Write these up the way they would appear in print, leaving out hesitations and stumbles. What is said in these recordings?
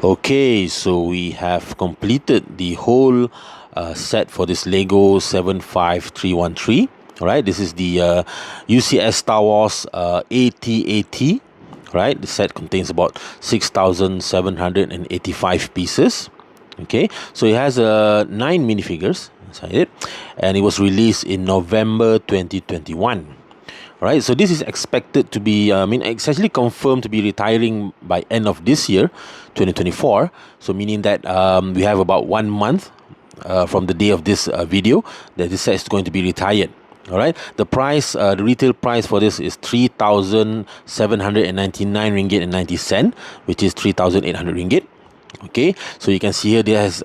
Okay, so we have completed the whole set for this Lego 75313. All right, this is the UCS Star Wars AT-AT. Right, the set contains about 6,785 pieces. Okay, so it has 9 minifigures inside it, and it was released in November 2021. Right, so this is expected to be, it's actually confirmed to be retiring by end of this year, 2024. So meaning that we have about 1 month from the day of this video that this set is going to be retired. All right, the price, the retail price for this is 3,799 ringgit and 90 cent, which is 3,800 ringgit. Okay, so you can see here there has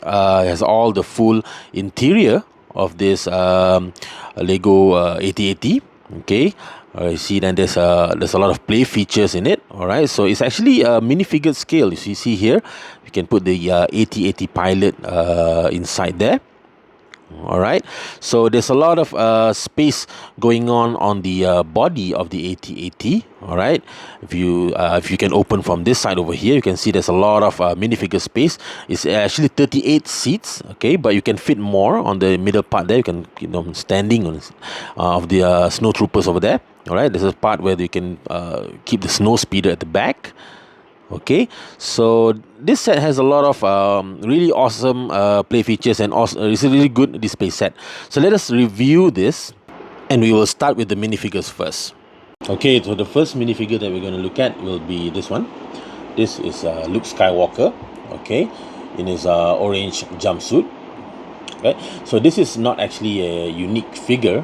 all the full interior of this Lego AT-AT. Okay, you see then there's a lot of play features in it. All right, so it's actually a minifigure scale. As you see here, you can put the AT-AT pilot inside there. All right, so there's a lot of space going on the body of the AT-AT. All right, if you can open from this side over here, you can see there's a lot of minifigure space. It's actually 38 seats. Okay, but you can fit more on the middle part there. You can, standing on of the snow troopers over there. All right, there's a part where you can keep the snow speeder at the back. Okay, so this set has a lot of really awesome play features, and also it's a really good display set. So let us review this, and we will start with the minifigures first. Okay, so the first minifigure that we're going to look at will be this one. This is Luke Skywalker, okay, in his orange jumpsuit. Okay, so this is not actually a unique figure.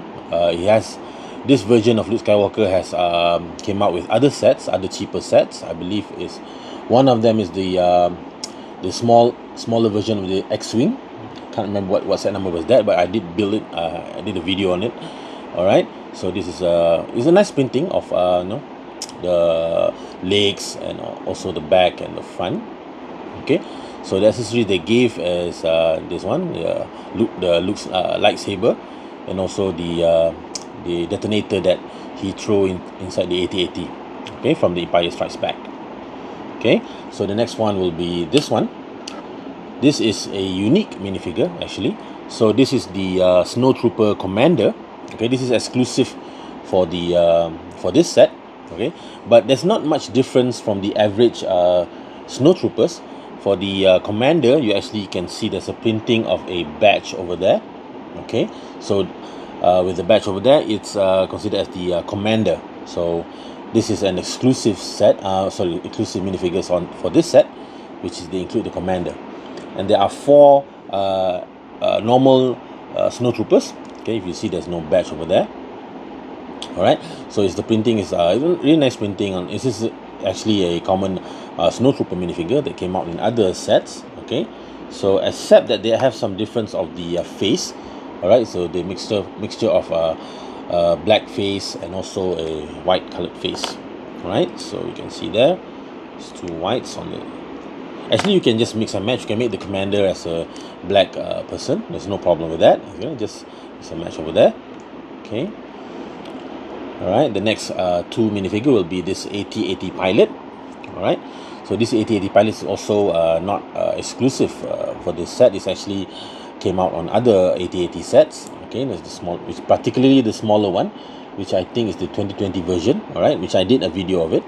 He has this version of Luke Skywalker has came out with other sets, other cheaper sets. I believe is one of them is the smaller version of the X-wing. Can't remember what set number was that, but I did build it. I did a video on it. All right. So this is a nice printing of the legs and also the back and the front. Okay. So the accessory they gave is this one, Luke's lightsaber, and also the detonator that he threw inside the AT-AT, okay, from the Empire Strikes Back. Okay, so the next one will be this one. This is a unique minifigure actually. So this is the Snowtrooper Commander. Okay, this is exclusive for the for this set. Okay, but there's not much difference from the average Snowtroopers. For the Commander, you actually can see there's a printing of a badge over there. Okay, so with the badge over there, it's considered as the Commander. So this is an exclusive set, exclusive minifigures for this set, which is they include the Commander. And there are 4 normal Snowtroopers. Okay, if you see there's no badge over there. Alright, so the printing is really nice printing. This is actually a common Snowtrooper minifigure that came out in other sets. Okay, so except that they have some difference of the face. Alright, so the mixture of black face and also a white colored face. Alright, so you can see there, it's 2 whites on the. Actually, you can just mix and match. You can make the Commander as a black person. There's no problem with that. Okay, just mix and match over there. Okay. Alright, the next 2 minifigure will be this AT-AT pilot. Alright, so this AT-AT pilot is also not exclusive for this set. It's actually came out on other AT-AT sets. Okay, there's the small, which particularly the smaller one, which I think is the 2020 version. Alright, which I did a video of it.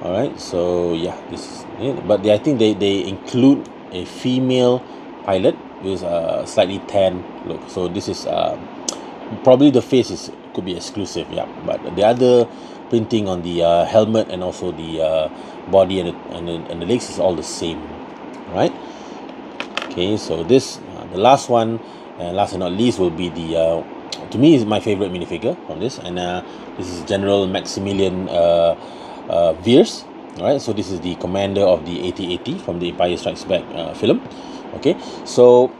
Alright, so yeah, this is it. But I think they include a female pilot with a slightly tan look. So this is probably the face could be exclusive, yeah. But the other printing on the helmet and also the body and the legs is all the same. Right? Okay, so this the last one, and last and not least, will be the to me is my favorite minifigure from this, and this is General Maximilian Veers. Alright, so this is the commander of the AT-AT from the Empire Strikes Back film. Okay, so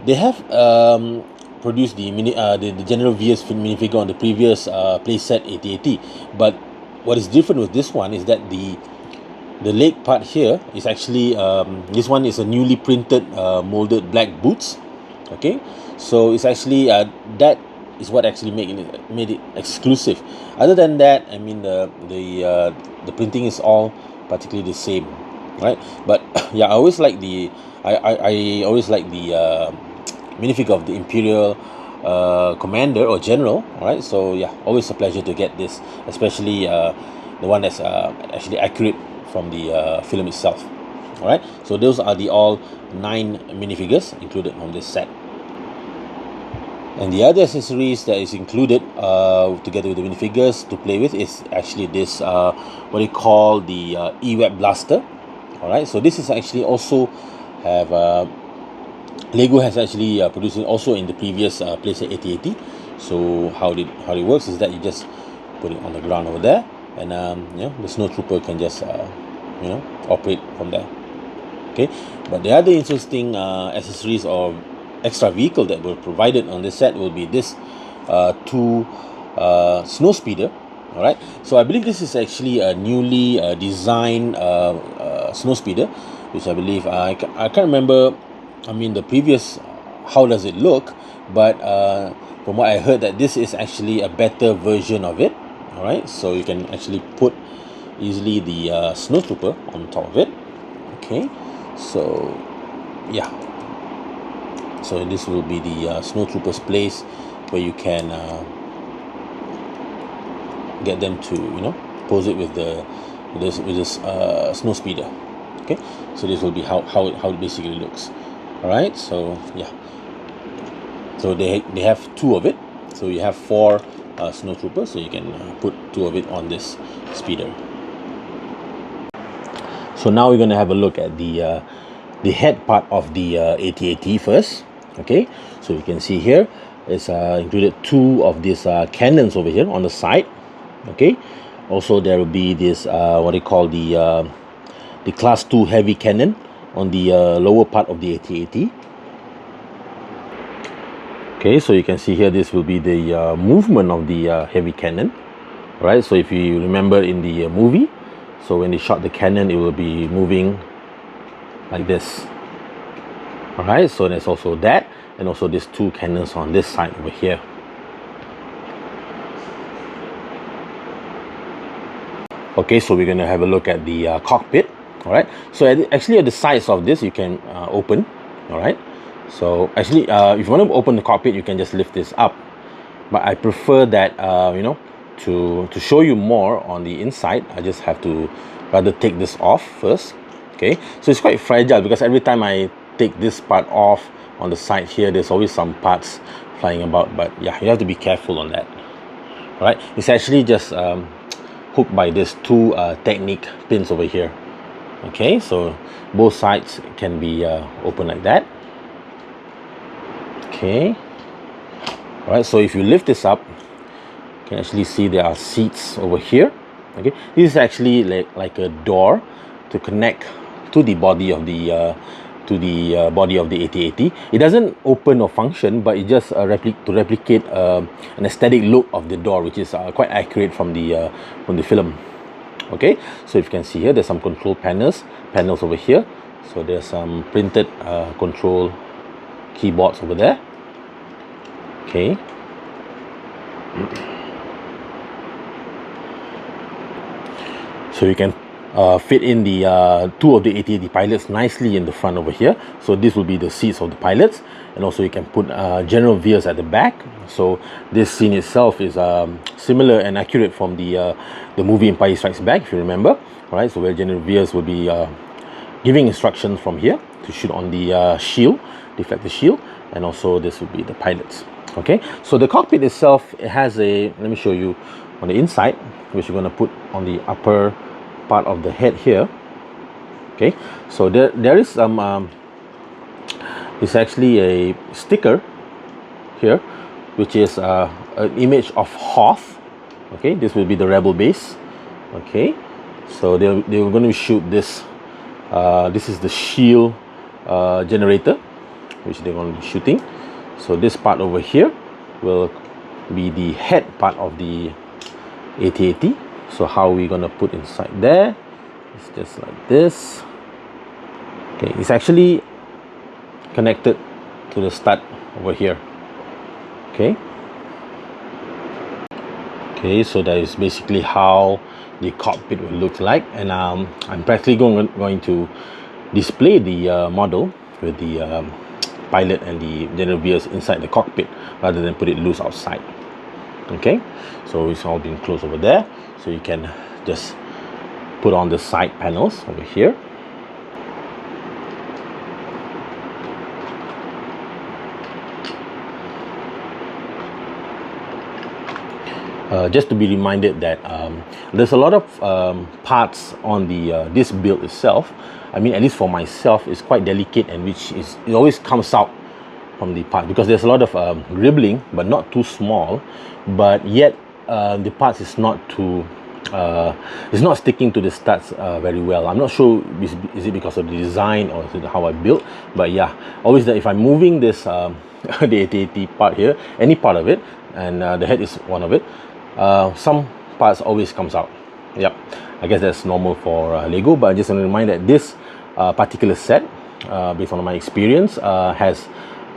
they have produced the General Veers minifigure on the previous playset AT-AT, but what is different with this one is that the leg part here is actually this one is a newly printed molded black boots. Okay, so it's actually that is what actually made it exclusive. Other than that, I mean the printing is all particularly the same. right? But yeah, I always like the I always like the minifig of the Imperial commander or general. All right, so yeah, always a pleasure to get this, especially the one that's actually accurate from the film itself. All right, so those are the all 9 minifigures included on this set. And the other accessories that is included together with the minifigures to play with is actually this what they call the E-Web Blaster. All right, so this is actually also have Lego has actually produced it also in the previous playset 8080. So how it works is that you just put it on the ground over there, and the snow trooper can just operate from there. Okay, but the other interesting accessories or extra vehicle that were provided on this set will be this two snow speeder. All right, so I believe this is actually a newly designed snow speeder, which I believe I can't remember. I mean the previous, how does it look? But from what I heard, that this is actually a better version of it. All right, so you can actually put easily the snow trooper on top of it. Okay, so yeah, so this will be the snow trooper's place, where you can get them to pose it with this snow speeder. Okay, so this will be how it basically looks. All right, so yeah, so they have 2 of it, so you have 4 snow troopers, so you can put 2 of it on this speeder. So now we're going to have a look at the head part of the AT-AT first. Okay, so you can see here it's included 2 of these cannons over here on the side. Okay, also there will be this what they call the class 2 heavy cannon on the lower part of the AT-AT. Okay, so you can see here this will be the movement of the heavy cannon. Right, so if you remember in the movie, so when they shot the cannon, it will be moving like this. All right, so there's also that, and also these 2 cannons on this side over here. Okay, so we're going to have a look at the cockpit. All right, so actually at the sides of this you can open. All right, so actually if you want to open the cockpit, you can just lift this up, but I prefer that to show you more on the inside, I just have to rather take this off first. Okay, so it's quite fragile, because every time I take this part off on the side here, there's always some parts flying about. But yeah, you have to be careful on that. All right, it's actually just hooked by these 2 Technic pins over here. Okay, so both sides can be open like that. Okay, all right, so if you lift this up, you can actually see there are seats over here. Okay, this is actually like a door to connect to the body of the AT-AT. It doesn't open or function, but it just replicate an aesthetic look of the door, which is quite accurate from the film. Okay, so if you can see here, there's some control panels over here. So there's some printed control keyboards over there. Okay. So you can fit in the 2 of the AT-AT pilots nicely in the front over here. So this will be the seats of the pilots, and also you can put general viewers at the back. So this scene itself is similar and accurate from the movie Empire Strikes Back, if you remember. All right, so where general viewers will be giving instructions from here to shoot on the shield, deflect the shield, and also this would be the pilots. Okay, so the cockpit itself, it has a, let me show you on the inside, which you're going to put on the upper part of the head here. Okay, so there is some it's actually a sticker here, which is an image of Hoth. Okay, this will be the rebel base. Okay, so they were going to shoot this. This is the shield generator, which they're going to be shooting. So this part over here will be the head part of the AT-AT. So how we're going to put inside there, it's just like this. Okay, it's actually connected to the stud over here. Okay, Okay, so that is basically how the cockpit will look like, and I'm practically going to display the model with the pilot and the general viewers inside the cockpit rather than put it loose outside. Okay, so it's all been closed over there, so you can just put on the side panels over here. Just to be reminded that there's a lot of parts on the this build itself. I mean, at least for myself, it's quite delicate, and it always comes out from the part because there's a lot of ribbling, but not too small, but yet the parts is not too it's not sticking to the studs very well. I'm not sure is it because of the design or is it how I built, but yeah, always that if I'm moving this the AT-AT part here, any part of it, and the head is one of it, some parts always comes out. Yep, I guess that's normal for Lego, but I just want to remind that this particular set, based on my experience, has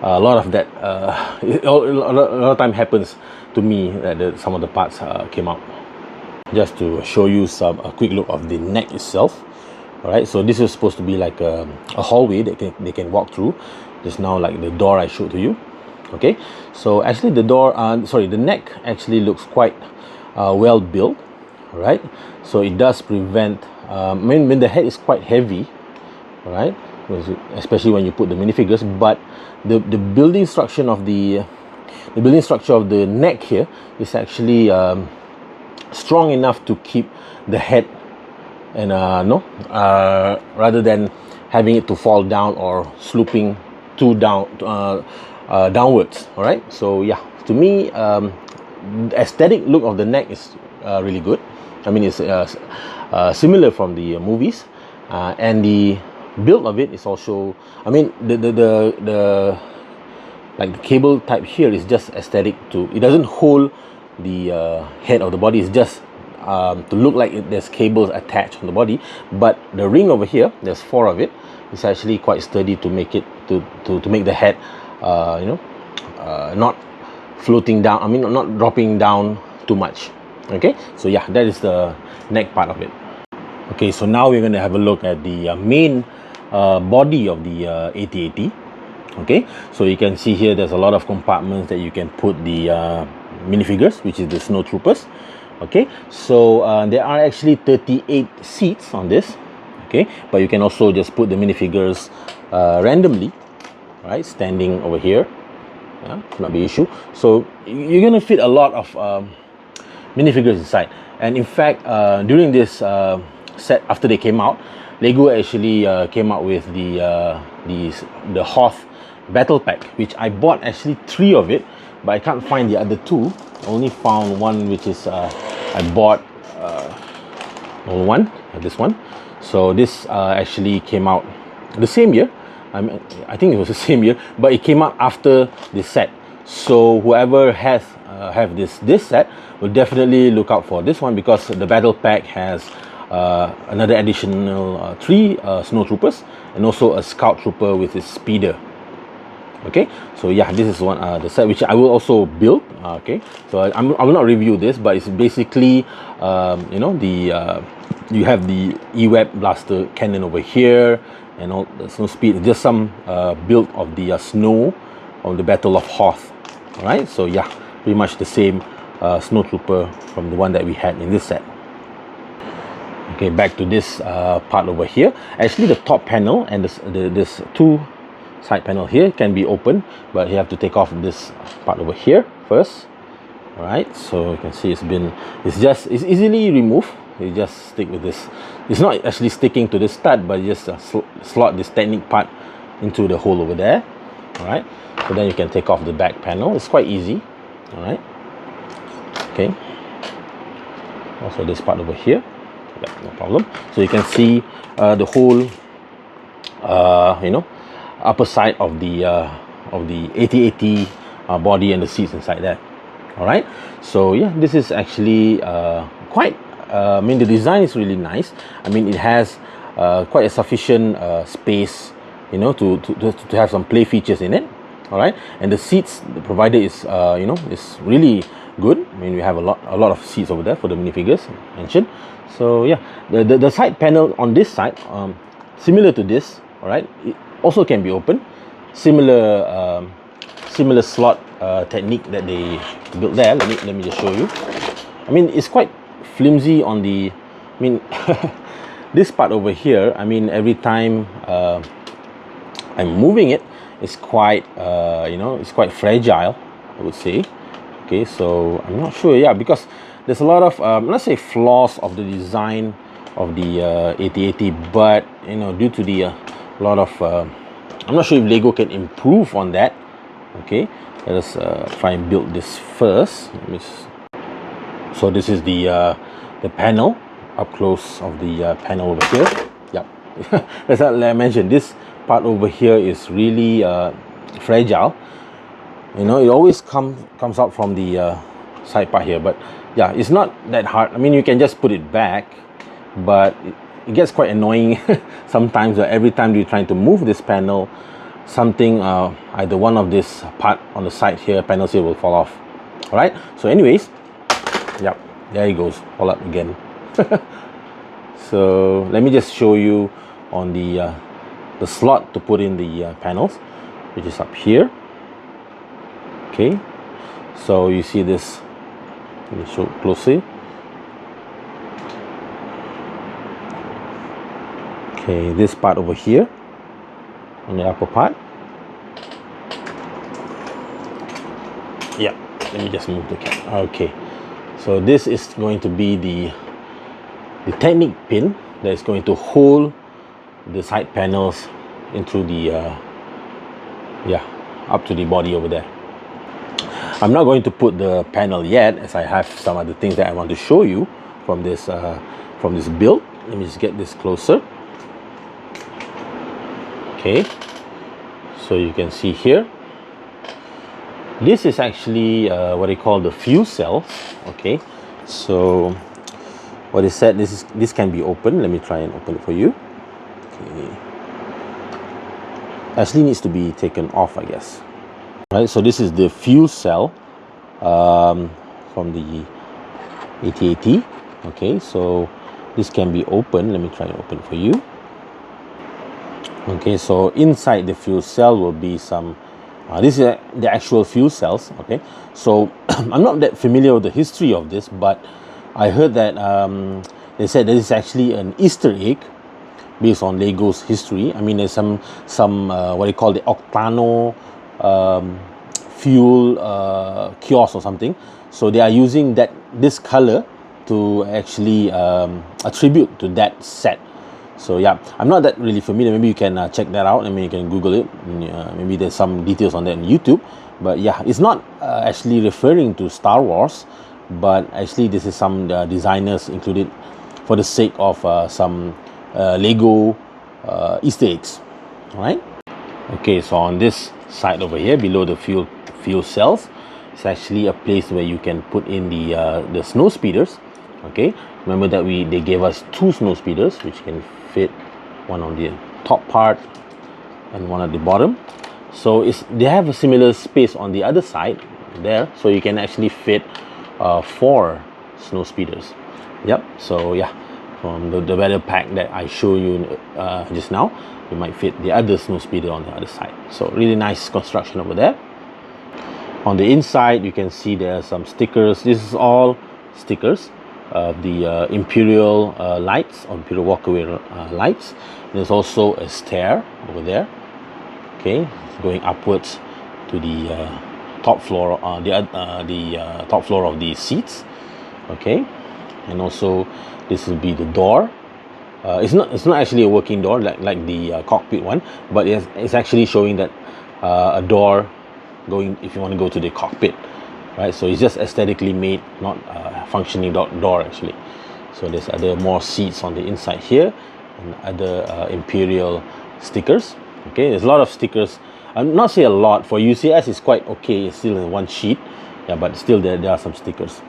a lot of that. A lot of time happens to me that some of the parts came out. Just to show you a quick look of the neck itself. All right, so this is supposed to be like a hallway that they can walk through. Just now, like the door I showed to you. Okay, so actually the neck actually looks quite well built. All right, so it does prevent when the head is quite heavy, all right, especially when you put the minifigures, but the building structure of the neck here is actually strong enough to keep the head and rather than having it to fall down or slooping downwards. All right, so yeah, to me the aesthetic look of the neck is really good. I mean, it's similar from the movies, and the build of it is also, I mean, the like the cable type here is just aesthetic too. It doesn't hold the head of the body. It's just to look like there's cables attached on the body, but the ring over here, there's 4 of it. It's actually quite sturdy to make it to make the head not floating down, I mean not dropping down too much. Okay, so yeah, that is the neck part of it. Okay, so now we're going to have a look at the main body of the AT-AT. Okay, so you can see here there's a lot of compartments that you can put the minifigures, which is the snow troopers. Okay, so there are actually 38 seats on this. Okay, but you can also just put the minifigures randomly, right, standing over here. Yeah, not the issue. So you're gonna fit a lot of minifigures inside, and in fact during this set, after they came out, Lego actually came out with the Hoth battle pack, which I bought actually 3 of it, but I can't find the other 2. I only found one, which is I bought this one. So this actually came out the same year. I think it was the same year, but it came out after this set. So whoever has have this set will definitely look out for this one, because the battle pack has another additional 3 snow troopers and also a scout trooper with his speeder. Okay, so yeah, this is one the set which I will also build. Okay, so I will not review this, but it's basically you know, you have the E-Web blaster cannon over here, and all the snow speed, just some build of the snow of the Battle of Hoth. All right, so yeah, pretty much the same snow trooper from the one that we had in this set. Okay, back to this part over here. Actually, the top panel and this 2 side panel here can be open, but you have to take off this part over here first. All right, so you can see it's easily removed. You just stick with this. It's not actually sticking to the stud, but you just slot this Technic part into the hole over there. All right, so then you can take off the back panel. It's quite easy. All right, okay, also this part over here. Yeah, no problem. So you can see the whole you know, upper side of the AT-AT body and the seats inside there. All right, so yeah, this is actually quite I mean, the design is really nice. I mean, it has quite a sufficient space, you know, to have some play features in it. All right, and the seats provided is you know, is really good. I mean, we have a lot of seats over there for the minifigures mentioned. So yeah, the side panel on this side, similar to this, all right, it also can be open. Similar slot technique that they built there. Let me just show you. I mean, it's quite flimsy on the, I mean, this part over here, I mean, every time I'm moving it, it's quite it's quite fragile, I would say. Okay, so I'm not sure, yeah, because there's a lot of let's say flaws of the design of the AT-AT, but due to the lot of I'm not sure if Lego can improve on that. Okay, let us try and build this first. So this is the panel, up close of the panel over here. Yep. As I mentioned, this part over here is really fragile. It always comes out from the side part here, but yeah, it's not that hard. I mean, you can just put it back, but it gets quite annoying sometimes. Every time you're trying to move this panel, something either one of this part on the side here, panels here, will fall off. All right, so anyways, yep, there he goes, fall up again. So let me just show you on the slot to put in the panels, which is up here. Okay, so you see this, let me show closely. Okay, this part over here on the upper part. Yeah, let me just move the camera. Okay, so this is going to be the Technic pin that is going to hold the side panels into the up to the body over there. I'm not going to put the panel yet, as I have some other things that I want to show you from this build. Let me just get this closer. Okay, so you can see here, this is actually what they call the fuel cells. Okay, so what is said, this can be opened. Let me try and open it for you. Okay, actually needs to be taken off, I guess. All right, so this is the fuel cell from the AT-AT. Okay, so this can be opened. Let me try and open it for you. Okay, so inside the fuel cell will be some this is the actual fuel cells. Okay, so I'm not that familiar with the history of this, but I heard that they said that it's actually an Easter egg based on Lego's history. I mean, there's some what they call the Octano fuel kiosk or something. So they are using this color to actually attribute to that set. So yeah, I'm not that really familiar. Maybe you can check that out. I mean, you can Google it. Maybe there's some details on that on YouTube. But yeah, it's not actually referring to Star Wars, but actually this is some designers included for the sake of some Lego Easter eggs. All right. Okay, so on this side over here, below the fuel cells, it's actually a place where you can put in the snow speeders. Okay, remember that they gave us 2 snow speeders, which can fit one on the top part and one at the bottom. So they have a similar space on the other side there, so you can actually fit 4 snow speeders. Yep. So yeah, from the weather pack that I showed you just now, you might fit the other snow speeder on the other side. So really nice construction over there. On the inside, you can see there are some stickers. This is all stickers of the Imperial lights, or Imperial walkway lights. There's also a stair over there. Okay, going upwards to the top floor, the top floor of the seats. Okay, and also this will be the door. It's not actually a working door like the cockpit one, but it's actually showing that a door going if you want to go to the cockpit, right? So it's just aesthetically made, not a functioning door actually. So there's more seats on the inside here, and other Imperial stickers. Okay, there's a lot of stickers. I'm not say a lot. For UCS it's quite okay, it's still in one sheet, yeah, but still there are some stickers.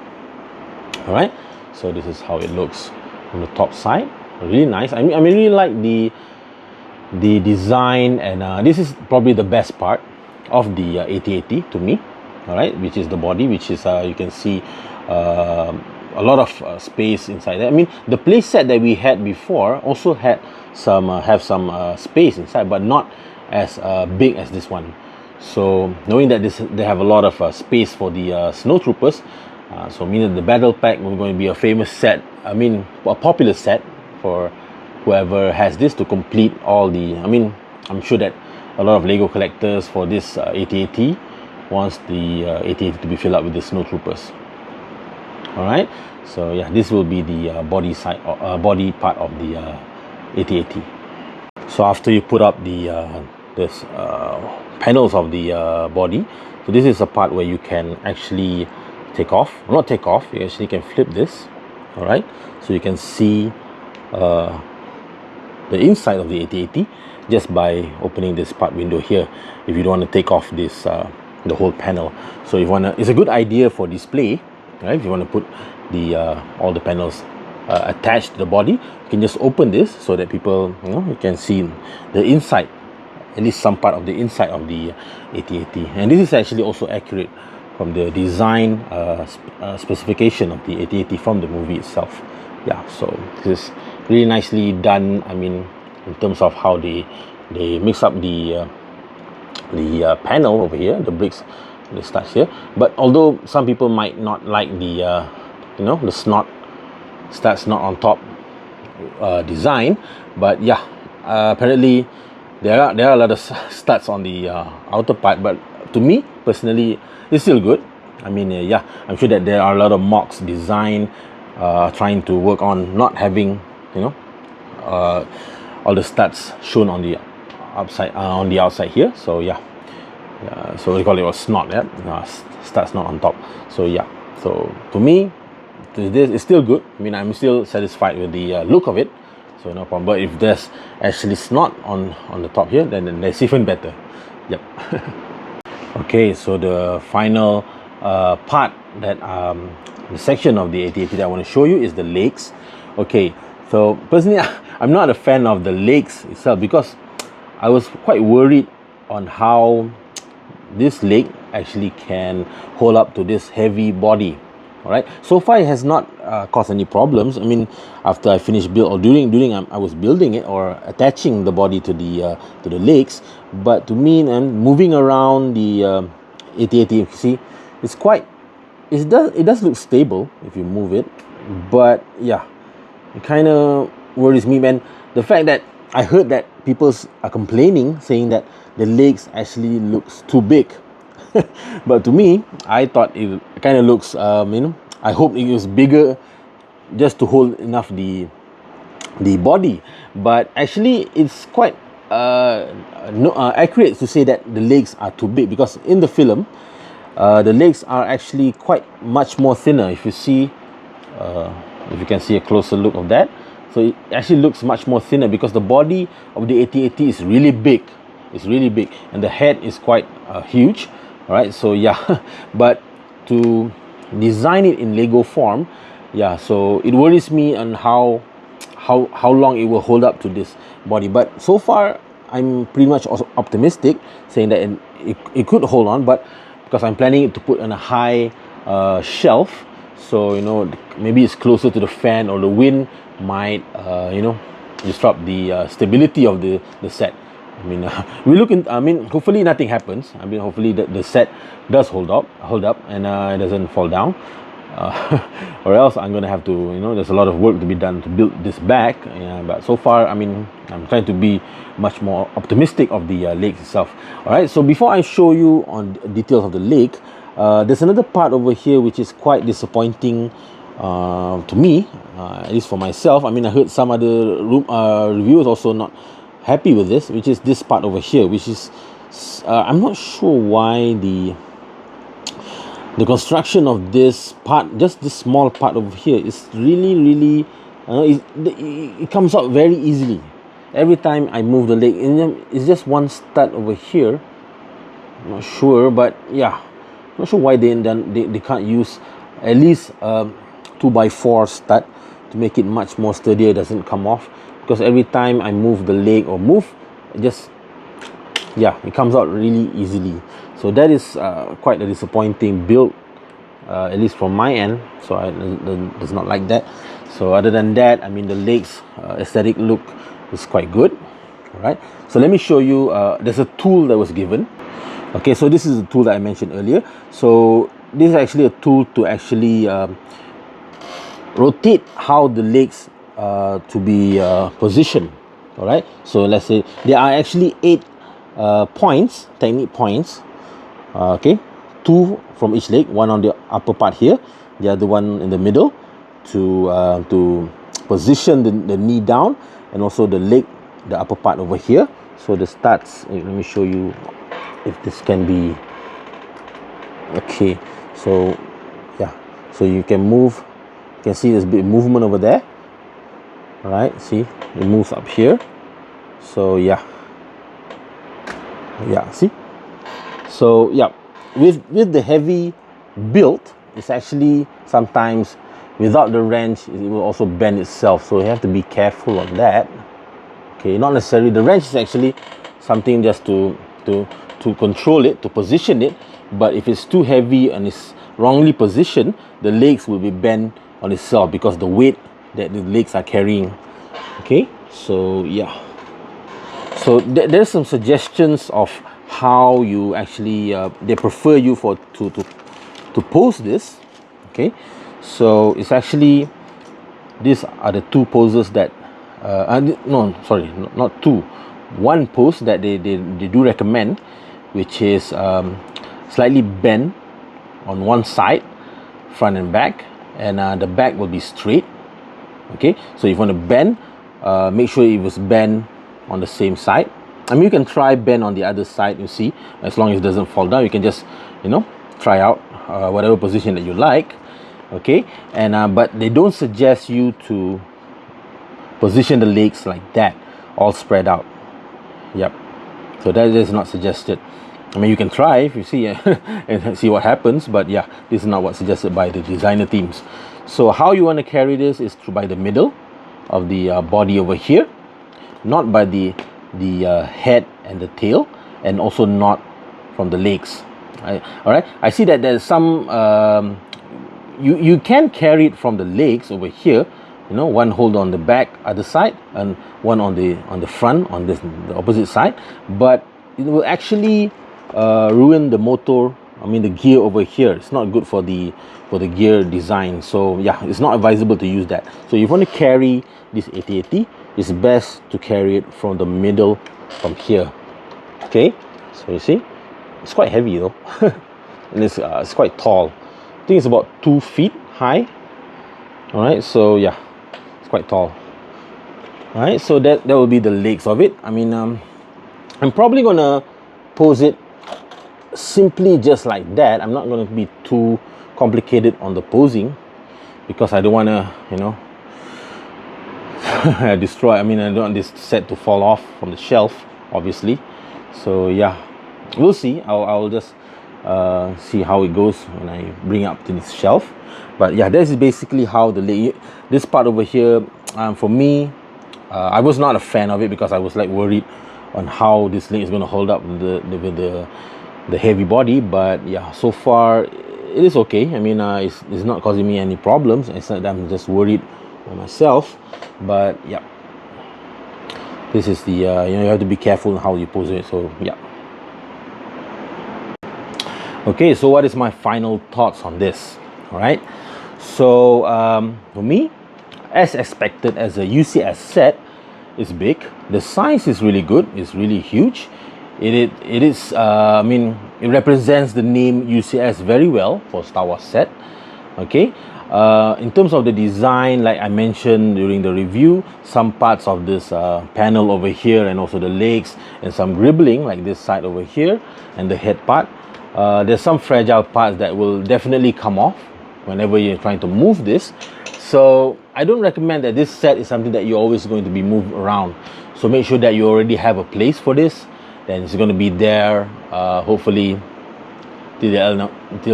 All right, so this is how it looks on the top side. Really nice. I really like the design, and this is probably the best part of the AT-AT to me. all right, which is the body, which is you can see a lot of space inside there. I mean, the play set that we had before also had some space inside, but not as big as this one. So knowing that they have a lot of space for the snow troopers, so meaning the battle pack was going to be a famous set, I mean a popular set for whoever has this to complete all the, I mean, I'm sure that a lot of Lego collectors for this AT-AT wants the AT-AT to be filled up with the snow troopers. All right, so yeah, this will be the body part of the AT-AT. So after you put up the panels of the body, so this is a part where you can actually not take off, you actually can flip this. All right, so you can see the inside of the AT-AT just by opening this part window here, if you don't want to take off this the whole panel. So if you want to, it's a good idea for display, right? If you want to put the all the panels attached to the body, you can just open this so that people, you can see the inside, at least some part of the inside of the AT-AT. And this is actually also accurate from the design specification of the AT-AT from the movie itself. Yeah, so this is really nicely done. I mean, in terms of how they mix up the panel over here, the bricks, the studs here. But although some people might not like the the studs not on top design, but yeah, apparently there are a lot of studs on the outer part. But to me personally, it's still good. I mean, yeah, I'm sure that there are a lot of mocks design trying to work on not having all the studs shown on the outside here. So yeah, so we call it a snot, yeah, studs not on top. So yeah, so to me this is still good. I mean, I'm still satisfied with the look of it, so no problem. But if there's actually snot on the top here, then that's even better. Yep. Okay, so the final part that the section of the AT-AT that I want to show you is the legs. Okay, so personally I'm not a fan of the legs itself, because I was quite worried on how this leg actually can hold up to this heavy body. All right, so far it has not caused any problems. I mean, after I finished build, or during I was building it or attaching the body to the legs. But to me, and moving around the AT-AT, you see, it does look stable if you move it. But yeah, it kind of worries me, man. The fact that I heard that people are complaining, saying that the legs actually looks too big. But to me, I thought it kind of looks, I hope it was bigger just to hold enough the body. But actually, it's quite accurate to say that the legs are too big, because in the film, the legs are actually quite much more thinner. If you see, if you can see a closer look of that, so it actually looks much more thinner, because the body of the AT-AT is really big. It's really big, and the head is quite huge. All right, so yeah, but to design it in Lego form, yeah, so it worries me on how long it will hold up to this body. But so far I'm pretty much also optimistic, saying that it could hold on. But because I'm planning to put on a high shelf, so maybe it's closer to the fan, or the wind might disrupt the stability of the set. I mean, hopefully nothing happens. I mean, hopefully the set does hold up, and it doesn't fall down, or else I'm gonna have to, there's a lot of work to be done to build this back. Yeah, but so far, I mean, I'm trying to be much more optimistic of the lake itself. All right. So before I show you on details of the lake, there's another part over here which is quite disappointing to me, at least for myself. I mean, I heard some other reviewers also not happy with this, which is this part over here, which is I'm not sure why the construction of this part, just this small part over here, is really it comes out very easily. Every time I move the leg, it's just one stud over here. I'm not sure, but yeah, not sure why they can't use at least 2x4 stud to make it much more sturdier. It doesn't come off, because every time I move the leg or it comes out really easily. So that is quite a disappointing build, at least from my end. So I does not like that. So other than that, I mean, the legs aesthetic look is quite good. All right, so let me show you. There's a tool that was given. Okay, so this is a tool that I mentioned earlier. So this is actually a tool to actually rotate how the legs to be positioned. All right, so let's say there are actually 8 points, technique points. Okay, 2 from each leg, one on the upper part here, the other one in the middle, to position the knee down, and also the leg, the upper part over here. So the starts, let me show you if this can be okay. So yeah, so you can move, you can see there's a bit of movement over there. All right, see, it moves up here. So yeah, see. So yeah, with the heavy build, it's actually sometimes without the wrench it will also bend itself, so you have to be careful on that. Okay, not necessarily the wrench is actually something just to control it, to position it, but if it's too heavy and it's wrongly positioned, the legs will be bent on itself because the weight that the legs are carrying. Okay, so yeah, so there's some suggestions of how you actually they prefer you for to pose this. Okay, so it's actually, these are the 2 poses that no, sorry, not 2, 1 pose that they do recommend, which is slightly bent on one side, front and back, and the back will be straight. Okay, so if you want to bend, make sure it was bent on the same side. I mean, you can try bend on the other side, you see, as long as it doesn't fall down, you can just, you know, try out whatever position that you like. Okay, and but they don't suggest you to position the legs like that, all spread out. Yep, so that is not suggested. I mean, you can try if you see and see what happens, but yeah, this is not what's suggested by the designer teams. So how you want to carry this is through by the middle of the body over here, not by the head and the tail, and also not from the legs. All right, I see that there's some you can carry it from the legs over here, you know, one hold on the back other side and one on the front on the opposite side, but it will actually ruin the motor, I mean the gear over here. It's not good for the gear design. So yeah, it's not advisable to use that. So if you want to carry this 8080, it's best to carry it from the middle, from here. Okay, so you see, it's quite heavy though. And it's quite tall. I think it's about 2 feet high. All right, so yeah, it's quite tall. All right, so that will be the legs of it. I mean, I'm probably gonna pose it simply just like that. I'm not going to be too complicated on the posing because I don't want to, you know, destroy. I mean, I don't want this set to fall off from the shelf, obviously. So yeah, we'll see. I'll just see how it goes when I bring it up to this shelf. But yeah, this is basically how the leg, this part over here, for me, I was not a fan of it because I was like worried on how this leg is going to hold up with the heavy body. But yeah, so far it is okay. I mean, it's not causing me any problems. It's not that I'm just worried for myself. But yeah, this is the you know, you have to be careful how you pose it. So yeah. Okay, so what is my final thoughts on this? All right, so for me, as expected, as a UCS set, it's big. The size is really good. It's really huge. It is. I mean, it represents the name UCS very well for Star Wars set. Okay. In terms of the design, like I mentioned during the review, some parts of this panel over here, and also the legs, and some gribbling like this side over here, and the head part. There's some fragile parts that will definitely come off whenever you're trying to move this. So I don't recommend that this set is something that you're always going to be moved around. So make sure that you already have a place for this. Then it's going to be there, hopefully till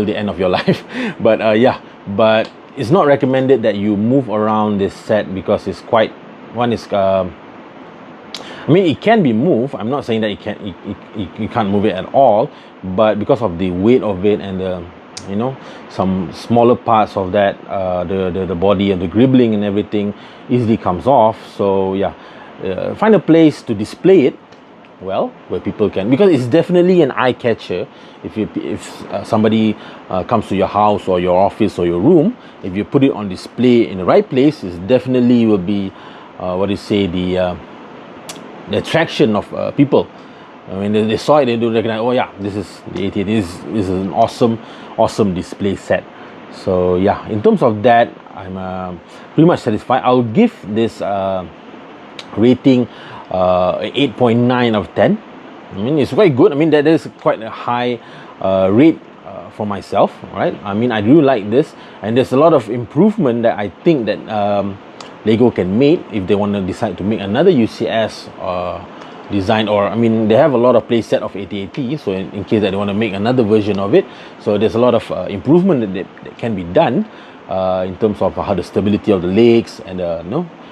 the end of your life. But yeah, but it's not recommended that you move around this set because it's quite, one is I I mean, it can be moved. I'm not saying that you can't move it at all, but because of the weight of it and the, you know, some smaller parts of that, the body and the gribbling and everything easily comes off. So yeah, find a place to display it well, where people can, because it's definitely an eye catcher. If somebody comes to your house or your office or your room, if you put it on display in the right place, it definitely will be what do you say, the attraction of people. I mean, they saw it, they do recognize, oh yeah, this is the 88. This is an awesome display set. So yeah, in terms of that, I'm pretty much satisfied. I'll give this rating 8.9 out of 10. I mean, it's quite good. I mean, that is quite a high rate for myself, right? I mean, I do like this, and there's a lot of improvement that I think that Lego can make if they want to decide to make another UCS design, or I mean, they have a lot of playset of 8080, so in case that they want to make another version of it, so there's a lot of improvement that can be done in terms of how the stability of the legs and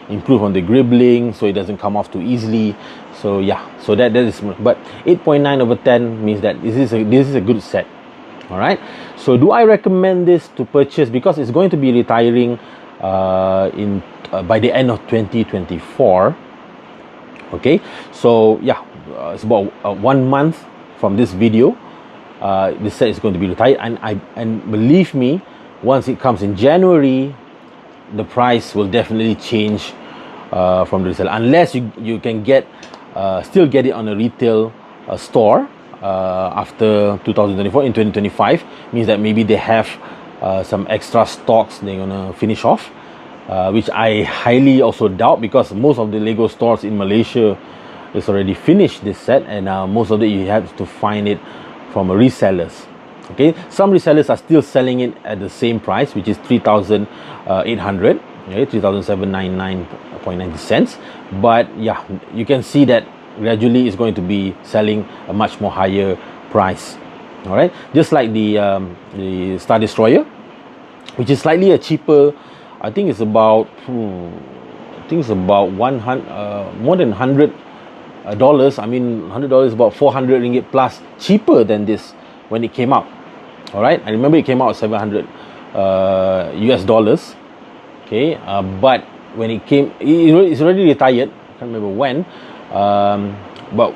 improve on the gribbling so it doesn't come off too easily. So yeah, so that is, but 8.9 over 10 means that this is a good set. All right, so do I recommend this to purchase? Because it's going to be retiring by the end of 2024. Okay, so yeah, it's about 1 month from this video. This set is going to be retired, and believe me, once it comes in January, the price will definitely change from the reseller, unless you can still get it on a retail store after 2024. In 2025 means that maybe they have some extra stocks they're gonna finish off, which I highly also doubt, because most of the Lego stores in Malaysia is already finished this set, and most of it you have to find it from resellers. Okay, some resellers are still selling it at the same price, which is 3,800, okay, 3,799.90 cents. But yeah, you can see that gradually it's going to be selling a much more higher price. All right, just like the Star Destroyer, which is slightly a cheaper. I think it's about 100 more than $100. I mean, $100 is about 400 ringgit plus cheaper than this when it came out. All right, I remember it came out at 700 US dollars. Okay, but when it came, it's already retired. I can't remember when, but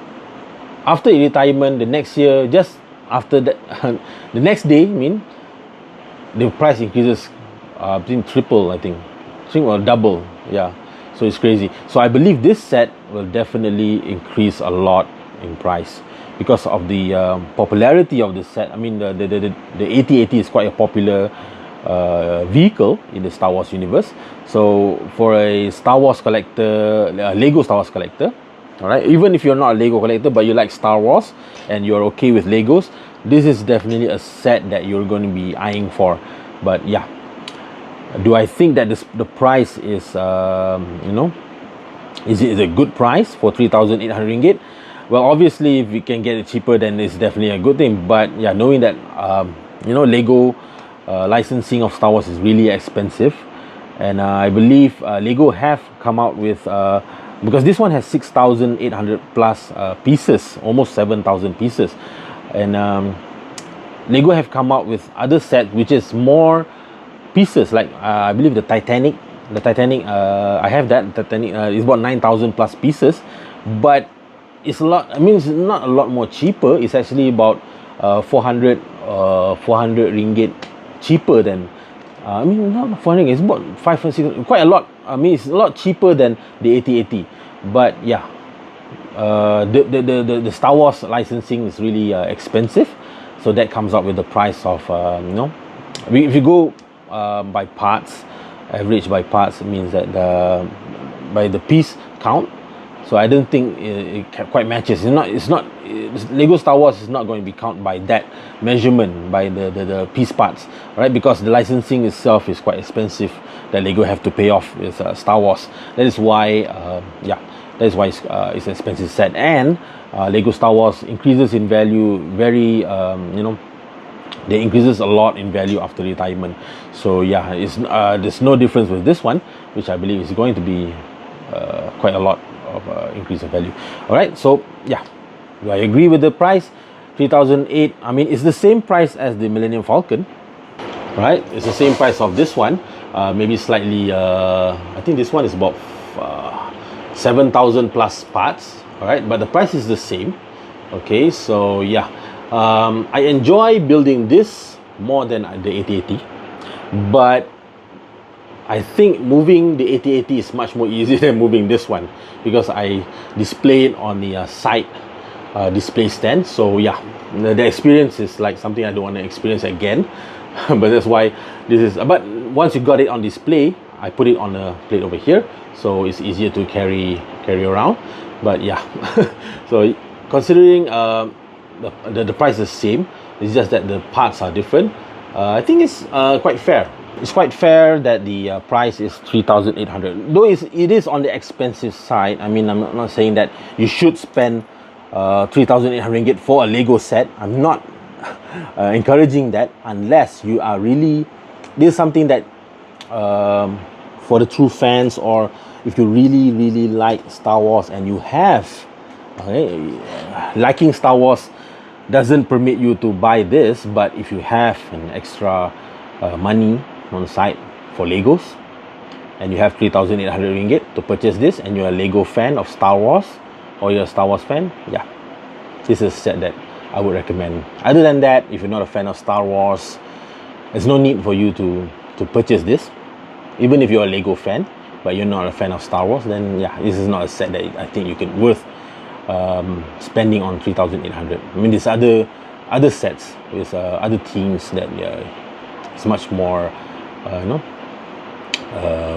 after retirement, the next year, just after that, the next day, I mean, the price increases between triple, I think or double. Yeah, so it's crazy. So I believe this set will definitely increase a lot in price because of the popularity of the set. I mean, the 8080 is quite a popular vehicle in the Star Wars universe. So for a Star Wars collector, a Lego Star Wars collector, all right, even if you're not a Lego collector but you like Star Wars and you're okay with Legos, this is definitely a set that you're going to be eyeing for. But yeah, do I think that the price is is it a good price for 3,800 ringgit? Well, obviously, if you can get it cheaper, then it's definitely a good thing. But yeah, knowing that Lego licensing of Star Wars is really expensive, and I believe Lego have come out with because this one has 6,800 plus pieces, almost 7,000 pieces, and Lego have come out with other sets which is more pieces, like I believe the Titanic. I have that Titanic. Is about 9,000 plus pieces, but it's a lot. I mean, it's not a lot more cheaper. It's actually about 400 ringgit cheaper than I mean, not 400. It's about 5 or 6, quite a lot. I mean, it's a lot cheaper than the 8080. But yeah, the Star Wars licensing is really expensive, so that comes up with the price of if you go by parts, average by parts, it means that by the piece count. So I don't think it quite matches. Lego Star Wars is not going to be counted by that measurement, by the piece parts, right? Because the licensing itself is quite expensive that Lego have to pay off with Star Wars. That is why, it's an expensive set. And Lego Star Wars increases in value very, they increases a lot in value after retirement. So yeah, there's no difference with this one, which I believe is going to be quite a lot of increase of value. All right, so yeah, do I agree with the price? 3008. I mean, it's the same price as the Millennium Falcon, right? It's the same price of this one, maybe slightly. I think this one is about 7,000 plus parts. All right, but the price is the same. Okay, so yeah, I enjoy building this more than the 8080, but I think moving the 8080 is much more easier than moving this one, because I display it on the side display stand. So yeah, the experience is like something I don't want to experience again. But that's why this is, but once you got it on display, I put it on a plate over here, so it's easier to carry around. But yeah, so considering the price is the same, it's just that the parts are different. I think it's quite fair. It's quite fair that the price is 3,800, though it is on the expensive side. I mean, I'm not saying that you should spend 3,800 ringgit for a Lego set. I'm not encouraging that, unless you are really, this is something that for the true fans, or if you really like Star Wars and you have, okay, liking Star Wars doesn't permit you to buy this. But if you have an extra money on the side for Legos, and you have 3,800 ringgit to purchase this, and you're a Lego fan of Star Wars, or you're a Star Wars fan, yeah, this is a set that I would recommend. Other than that, if you're not a fan of Star Wars, there's no need for you to purchase this. Even if you're a Lego fan, but you're not a fan of Star Wars, then yeah, this is not a set that I think you could worth spending on 3,800. I mean, there's other sets with other themes that it's much more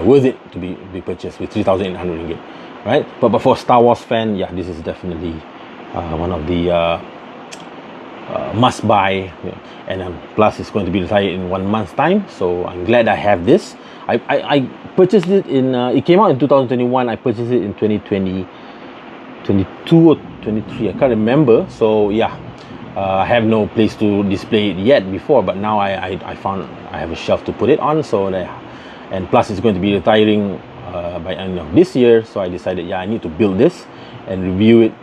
worth it to be purchased with 3,800 ringgit, right? But for Star Wars fan, yeah, this is definitely one of the must buy. And plus it's going to be retired in 1 month's time, so I'm glad I have this. I purchased it in it came out in 2021. I purchased it in 2020, 22 or 23, I can't remember. So yeah, I have no place to display it yet before, but now I found I have a shelf to put it on. So and plus it's going to be retiring by end of this year, so I decided, yeah, I need to build this and review it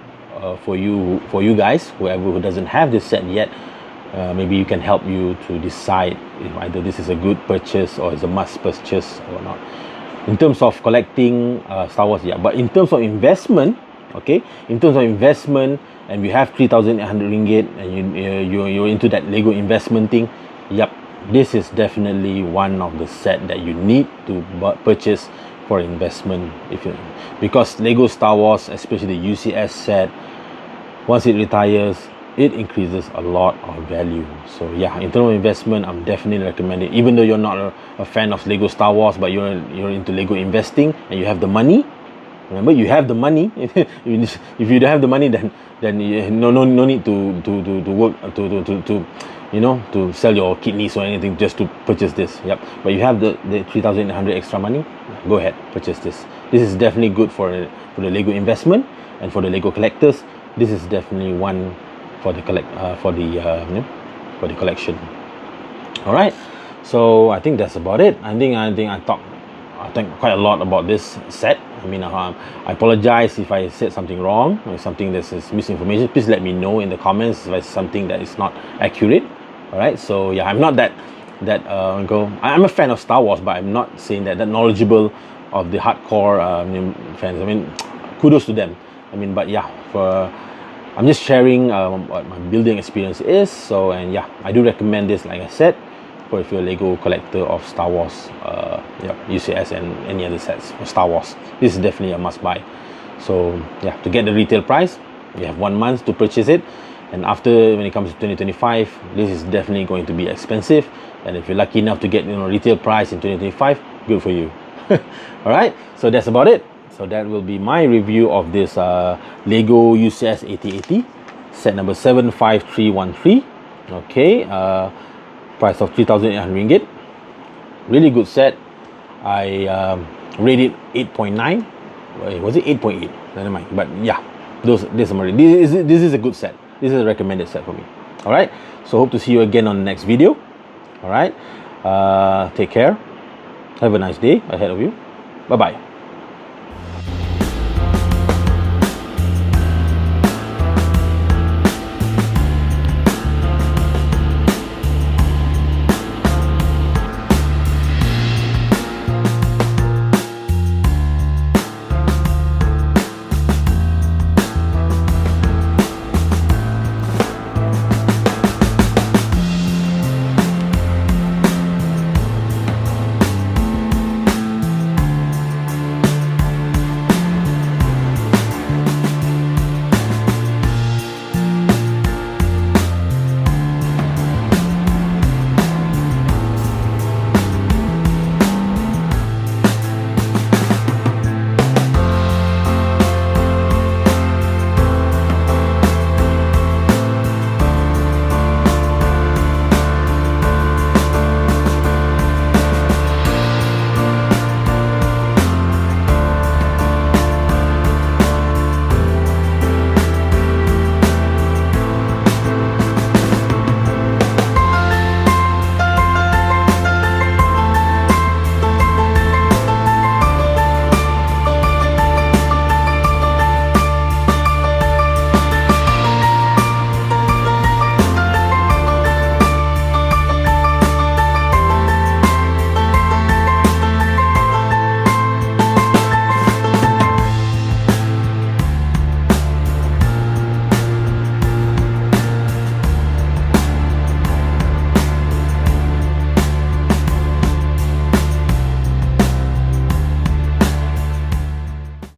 for you guys, who doesn't have this set yet. Maybe you can help you to decide if either this is a good purchase or it's a must purchase or not. In terms of collecting Star Wars, yeah, but in terms of investment, okay, and you have 3,800 ringgit, and you're into that Lego investment thing, yep, this is definitely one of the set that you need to purchase for investment. Because Lego Star Wars, especially the UCS set, once it retires, it increases a lot of value. So yeah, in terms of investment, I'm definitely recommending. Even though you're not a fan of Lego Star Wars, but you're into Lego investing and you have the money. Remember, you have the money. If you don't have the money, then no need to work to sell your kidneys or anything just to purchase this. Yep. But you have the 3,800 extra money, go ahead, purchase this. This is definitely good for the Lego investment, and for the Lego collectors, this is definitely one for the collection. All right. So I think that's about it. I think I talked quite a lot about this set. I mean, I apologize if I said something wrong or something that is misinformation. Please let me know in the comments if it's something that is not accurate. All right. So yeah, I'm not that I'm a fan of Star Wars, but I'm not saying that knowledgeable of the hardcore fans. I mean, kudos to them. I mean, but yeah, I'm just sharing what my building experience is. So, and yeah, I do recommend this, like I said, for if you're a Lego collector of Star Wars, UCS and any other sets for Star Wars. This is definitely a must buy. So yeah, to get the retail price, you have 1 month to purchase it, and after, when it comes to 2025, this is definitely going to be expensive. And if you're lucky enough to get retail price in 2025, good for you. All right, so that's about it. So that will be my review of this Lego UCS 8080 set number 75313. Okay, price of 3,800 ringgit. Really good set. I rated 8.9. Was it 8.8? Never mind. But yeah, this is a good set. This is a recommended set for me. All right. So hope to see you again on the next video. All right. Take care. Have a nice day ahead of you. Bye bye.